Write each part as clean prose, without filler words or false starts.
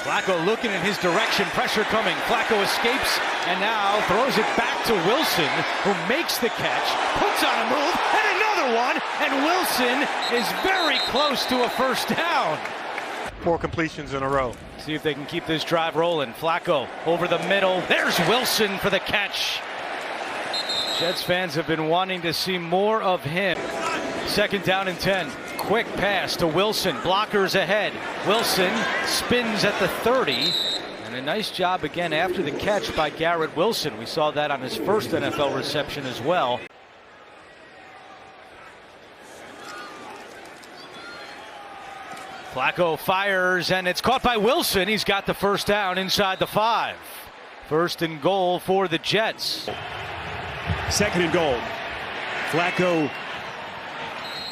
Flacco looking in his direction, pressure coming. Flacco escapes and now throws it back to Wilson, who makes the catch, puts on a move, and another one, and Wilson is very close to a first down. 4 completions in a row. See if they can keep this drive rolling. Flacco over the middle. There's Wilson for the catch. Jets fans have been wanting to see more of him. 2nd down and 10. Quick pass to Wilson. Blockers ahead. Wilson spins at the 30. And a nice job again after the catch by Garrett Wilson. We saw that on his first NFL reception as well. Flacco fires, and it's caught by Wilson. He's got the first down inside the 5. 1st and goal for the Jets. 2nd and goal. Flacco.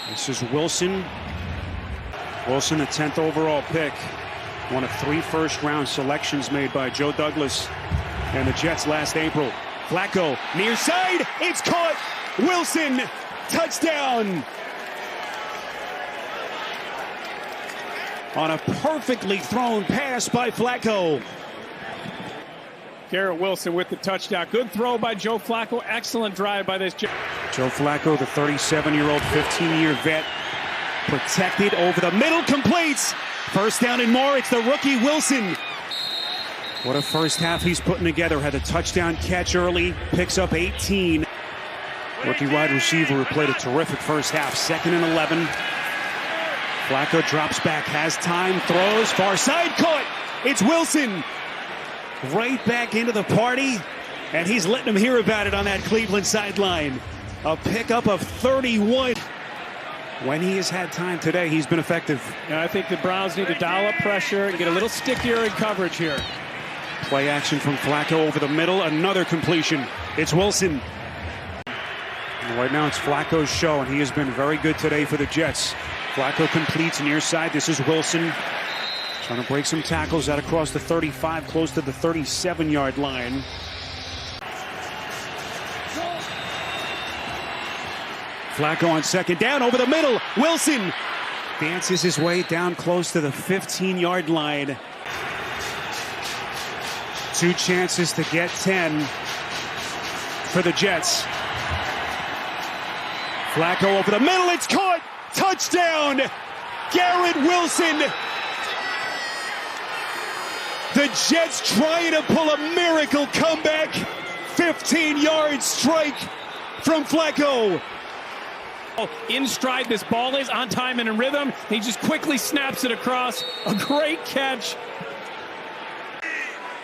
This is Wilson. Wilson, the 10th overall pick. One of 3 first-round selections made by Joe Douglas and the Jets last April. Flacco, near side. It's caught. Wilson, touchdown. On a perfectly thrown pass by Flacco. Garrett Wilson with the touchdown. Good throw by Joe Flacco. Excellent drive by this. Joe Flacco, the 37-year-old, 15-year vet, protected over the middle, completes. First down and more. It's the rookie Wilson. What a first half he's putting together. Had a touchdown catch early. Picks up 18. Rookie wide receiver who played a terrific first half. 2nd and 11. Flacco drops back, has time, throws, far side, caught. It's Wilson. Right back into the party, and he's letting them hear about it on that Cleveland sideline. A pickup of 31. When he has had time today, he's been effective. I think the Browns need to dial up pressure and get a little stickier in coverage here. Play action from Flacco over the middle, another completion. It's Wilson. And right now it's Flacco's show, and he has been very good today for the Jets. Flacco completes near side. This is Wilson. Trying to break some tackles out across the 35, close to the 37-yard line. Flacco on 2nd down, over the middle. Wilson dances his way down close to the 15-yard line. 2 chances to get 10 for the Jets. Flacco over the middle, it's caught! Touchdown! Garrett Wilson! The Jets trying to pull a miracle comeback. 15-yard strike from Flacco. In stride, this ball is on time and in rhythm. He just quickly snaps it across. A great catch.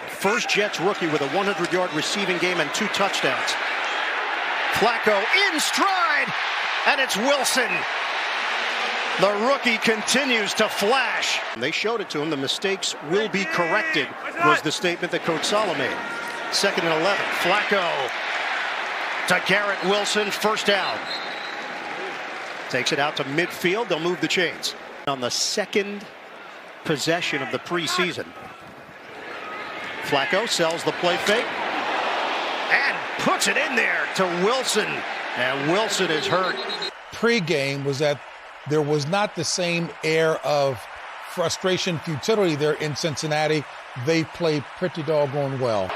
First Jets rookie with a 100-yard receiving game and 2 touchdowns. Flacco in stride, and it's Wilson. The rookie continues to flash. They showed it to him. The mistakes will be corrected, was the statement that Coach Saleh made. 2nd and 11. Flacco to Garrett Wilson. First down. Takes it out to midfield. They'll move the chains. On the 2nd possession of the preseason. Flacco sells the play fake and puts it in there to Wilson. And Wilson is hurt. Pre-game was that there was not the same air of frustration, futility there in Cincinnati. They played pretty doggone well.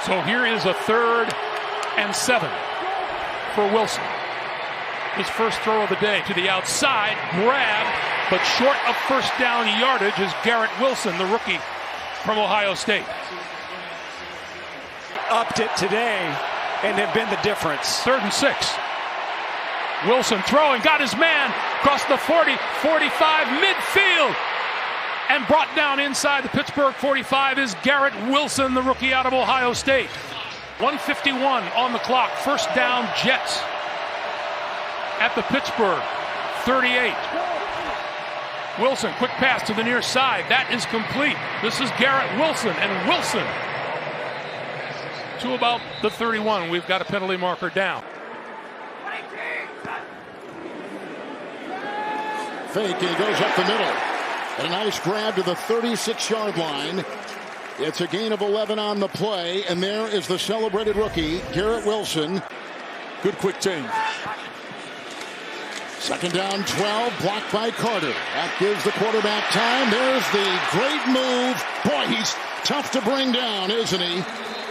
So here is a 3rd and 7 for Wilson. His first throw of the day to the outside, grab, but short of first down yardage is Garrett Wilson, the rookie from Ohio State. Upped it today and have been the difference. 3rd and 6. Wilson throwing, got his man across the 40, 45, midfield, and brought down inside the Pittsburgh 45 is Garrett Wilson, the rookie out of Ohio State. 1:51 on the clock. First down, Jets at the Pittsburgh 38. Wilson, quick pass to the near side. That is complete. This is Garrett Wilson, and Wilson to about the 31. We've got a penalty marker down. Fake, and he goes up the middle. And a nice grab to the 36-yard line. It's a gain of 11 on the play, and there is the celebrated rookie, Garrett Wilson. Good quick change. Second down, 12, blocked by Carter. That gives the quarterback time. There's the great move. Boy, he's tough to bring down, isn't he?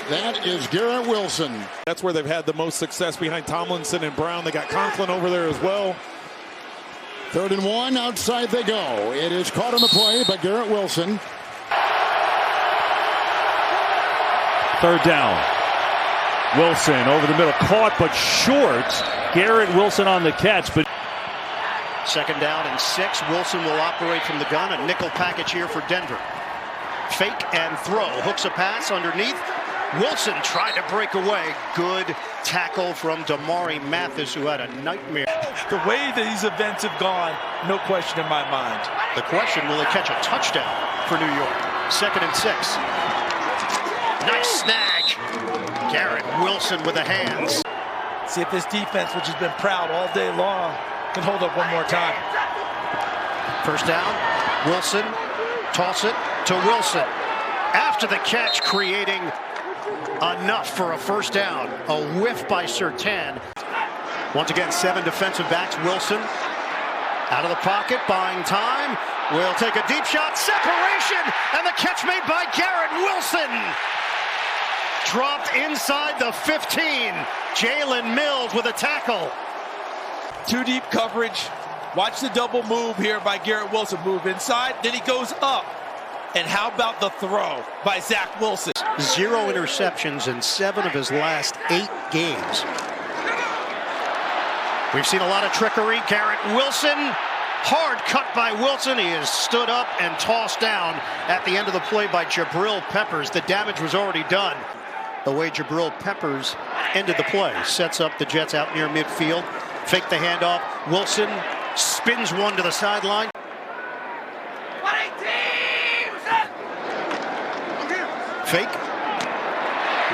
That is Garrett Wilson. That's where they've had the most success behind Tomlinson and Brown. They got Conklin over there as well. 3rd and 1, outside they go. It is caught on the play by Garrett Wilson. 3rd down. Wilson over the middle, caught but short. Garrett Wilson on the catch, but 2nd down and 6. Wilson will operate from the gun. A nickel package here for Denver. Fake and throw. Hooks a pass underneath. Wilson tried to break away. Good tackle from Damari Mathis, who had a nightmare. The way these events have gone, no question in my mind. The question, will he catch a touchdown for New York? 2nd and 6. Nice snag. Garrett Wilson with the hands. See if this defense, which has been proud all day long, can hold up one more time. 1st down. Wilson. Toss it to Wilson. After the catch, creating enough for a 1st down. A whiff by Surtain. Once again, 7 defensive backs. Wilson out of the pocket, buying time. Will take a deep shot. Separation, and the catch made by Garrett Wilson. Dropped inside the 15. Jalen Mills with a tackle. 2 deep coverage. Watch the double move here by Garrett Wilson. Move inside, then he goes up. And how about the throw by Zach Wilson? 0 interceptions in 7 of his last 8 games. We've seen a lot of trickery. Garrett Wilson, hard cut by Wilson. He is stood up and tossed down at the end of the play by Jabril Peppers. The damage was already done. The way Jabril Peppers ended the play. Sets up the Jets out near midfield. Fake the handoff. Wilson spins one to the sideline. Fake.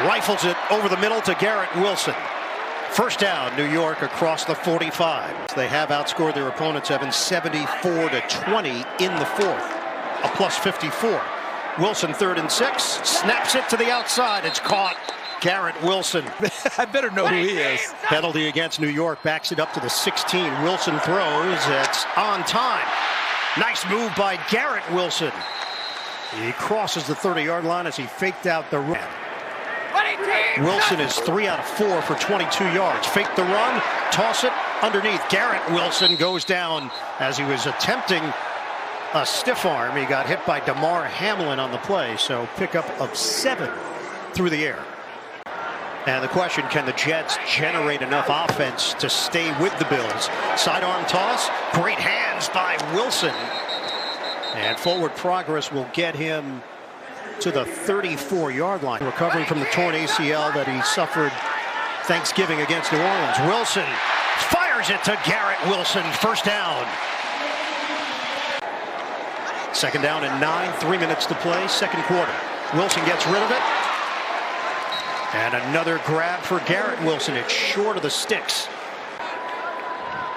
Rifles it over the middle to Garrett Wilson. 1st down, New York across the 45. They have outscored their opponents, Evan, 74-20 in the 4th. A plus 54. Wilson 3rd and 6. Snaps it to the outside. It's caught. Garrett Wilson. I better know who he is. Penalty against New York. Backs it up to the 16. Wilson throws. It's on time. Nice move by Garrett Wilson. He crosses the 30-yard line as he faked out the run. Wilson is 3 out of 4 for 22 yards. Fake the run, toss it underneath. Garrett Wilson goes down as he was attempting a stiff arm. He got hit by Damar Hamlin on the play, so pickup of 7 through the air. And the question, can the Jets generate enough offense to stay with the Bills? Sidearm toss, great hands by Wilson. And forward progress will get him to the 34-yard line. Recovering from the torn ACL that he suffered Thanksgiving against New Orleans. Wilson fires it to Garrett Wilson. 1st down. 2nd down and 9. 3 minutes to play. 2nd quarter. Wilson gets rid of it. And another grab for Garrett Wilson. It's short of the sticks.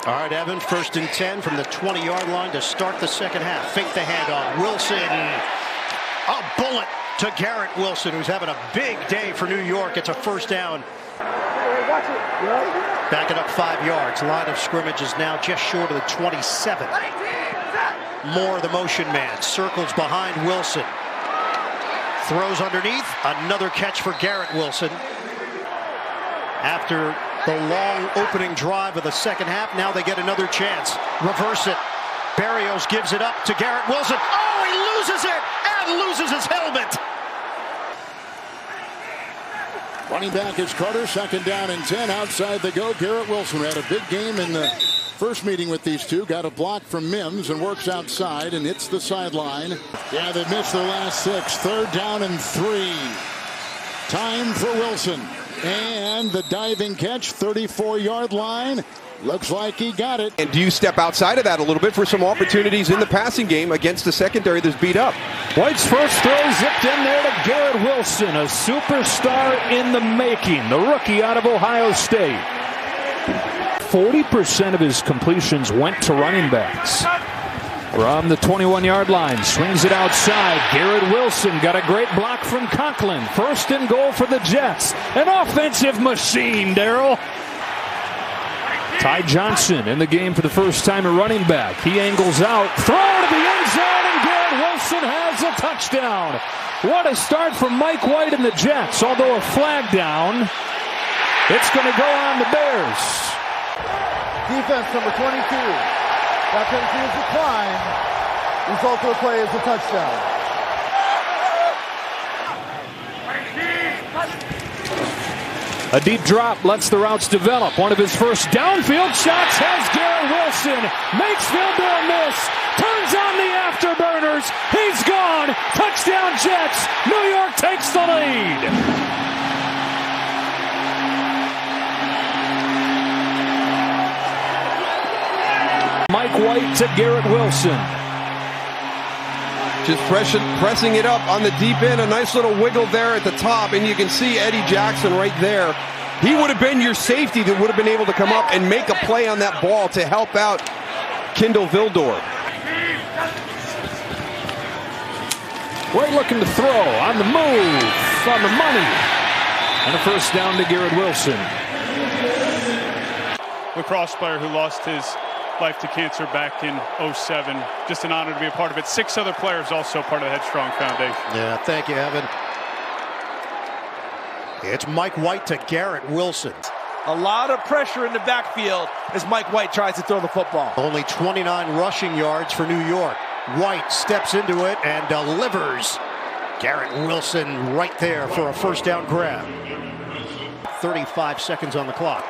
All right, Evan, 1st and 10 from the 20-yard line to start the 2nd half. Fake the handoff. Wilson, a bullet to Garrett Wilson, who's having a big day for New York. It's a 1st down. Back it up 5 yards. Line of scrimmage is now just short of the 27. Moore, the motion man, circles behind Wilson. Throws underneath. Another catch for Garrett Wilson. After the long opening drive of the 2nd half, now they get another chance. Reverse it. Berrios gives it up to Garrett Wilson. Oh, he loses it and loses his helmet. Running back is Carter. 2nd down and 10. Outside they go. Garrett Wilson had a big game in the first meeting with these two. Got a block from Mims and works outside and hits the sideline. Yeah, they missed their last 6. 3rd down and 3. Time for Wilson. And the diving catch, 34-yard line. Looks like he got it. And do you step outside of that a little bit for some opportunities in the passing game against the secondary that's beat up? White's first throw zipped in there to Garrett Wilson, a superstar in the making, the rookie out of Ohio State. 40% of his completions went to running backs. From the 21-yard line, swings it outside. Garrett Wilson got a great block from Conklin. 1st and goal for the Jets. An offensive machine, Darryl. Ty Johnson in the game for the first time at running back. He angles out, throw to the end zone, and Garrett Wilson has a touchdown. What a start from Mike White and the Jets. Although a flag down, it's going to go on the Bears. Defense number 22. That penalty is declined. Result of the play is a touchdown. A deep drop lets the routes develop. One of his first downfield shots has Garrett Wilson. Makes field goal miss. Turns on the afterburners. He's gone. Touchdown Jets. New York takes the lead. Mike White to Garrett Wilson. Just pressing it up on the deep end. A nice little wiggle there at the top. And you can see Eddie Jackson right there. He would have been your safety that would have been able to come up and make a play on that ball to help out Kindle Vildor. White looking to throw on the move, on the money. And a first down to Garrett Wilson. Lacrosse player who lost his life to cancer back in '07. Just an honor to be a part of it. 6 other players also part of the Headstrong Foundation. Yeah, thank you, Evan. It's Mike White to Garrett Wilson. A lot of pressure in the backfield as Mike White tries to throw the football. Only 29 rushing yards for New York. White steps into it and delivers. Garrett Wilson right there for a first down grab. 35 seconds on the clock.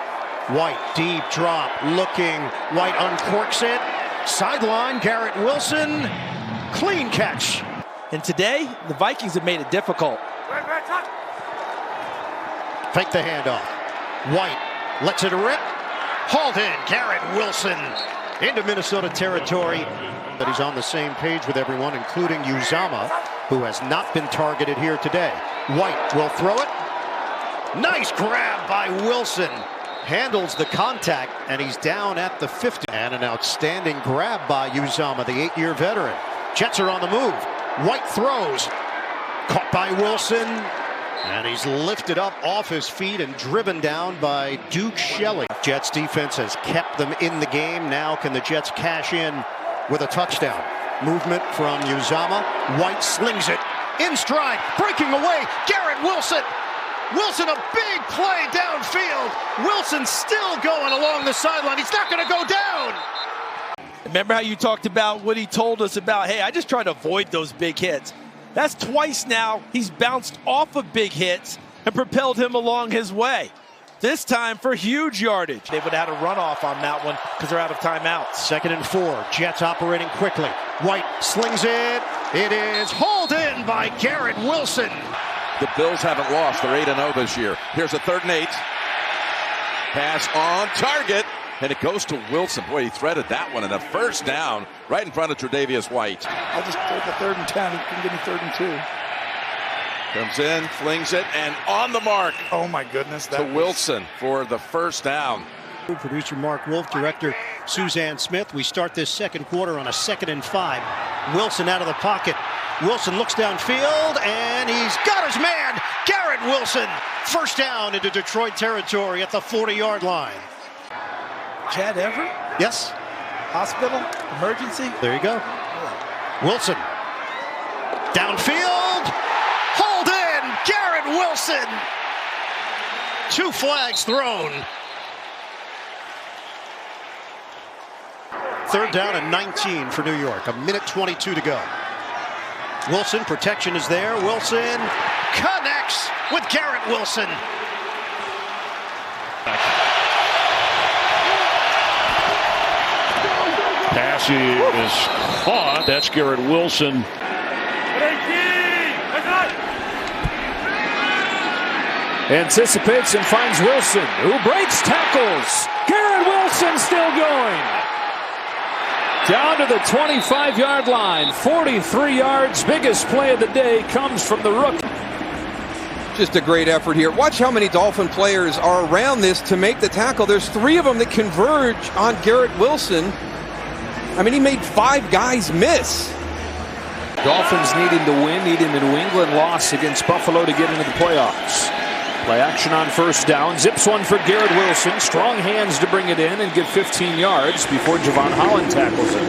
White, deep drop, looking. White uncorks it. Sideline, Garrett Wilson. Clean catch. And today, the Vikings have made it difficult. Fake the handoff. White lets it rip. Hauled in. Garrett Wilson into Minnesota territory. But he's on the same page with everyone, including Uzama, who has not been targeted here today. White will throw it. Nice grab by Wilson. Handles the contact, and he's down at the 50. And an outstanding grab by Uzama, the 8-year veteran. Jets are on the move. White throws. Caught by Wilson. And he's lifted up off his feet and driven down by Duke Shelley. Jets defense has kept them in the game. Now can the Jets cash in with a touchdown? Movement from Uzama. White slings it in stride. Breaking away. Garrett Wilson. Wilson, a big play downfield. Wilson still going along the sideline. He's not going to go down. Remember how you talked about what he told us about, hey, I just try to avoid those big hits. That's twice now he's bounced off of big hits and propelled him along his way. This time for huge yardage. They would have had a runoff on that one because they're out of timeouts. 2nd and 4. Jets operating quickly. White slings it. It is hauled in by Garrett Wilson. The Bills haven't lost. They're 8-0 this year. Here's a 3rd and 8. Pass on target. And it goes to Wilson. Boy, he threaded that one. And a first down right in front of Tre'Davious White. I'll just take a 3rd and 10. He can give me 3rd and 2. Comes in, flings it, and on the mark. Oh, my goodness. To Wilson for the first down. Producer Mark Wolf, director Suzanne Smith. We start this second quarter on a 2nd and 5. Wilson out of the pocket. Wilson looks downfield, and he's got his man, Garrett Wilson. First down into Detroit territory at the 40-yard line. Chad Everett? Yes. Hospital? Emergency? There you go. Wilson. Downfield. Hold in. Garrett Wilson. 2 flags thrown. 3rd down and 19 for New York. 1:22 to go. Wilson, protection is there. Wilson connects with Garrett Wilson. Pass is caught. That's Garrett Wilson. Anticipates and finds Wilson, who breaks tackles. Garrett Wilson still going. Down to the 25-yard line. 43 yards. Biggest play of the day comes from the rookie. Just a great effort here. Watch how many Dolphin players are around this to make the tackle. There's 3 of them that converge on Garrett Wilson. I mean, he made 5 guys miss. Dolphins needing to win, needing a New England loss against Buffalo to get into the playoffs. Play action on first down. Zips one for Garrett Wilson. Strong hands to bring it in and get 15 yards before Javon Holland tackles it.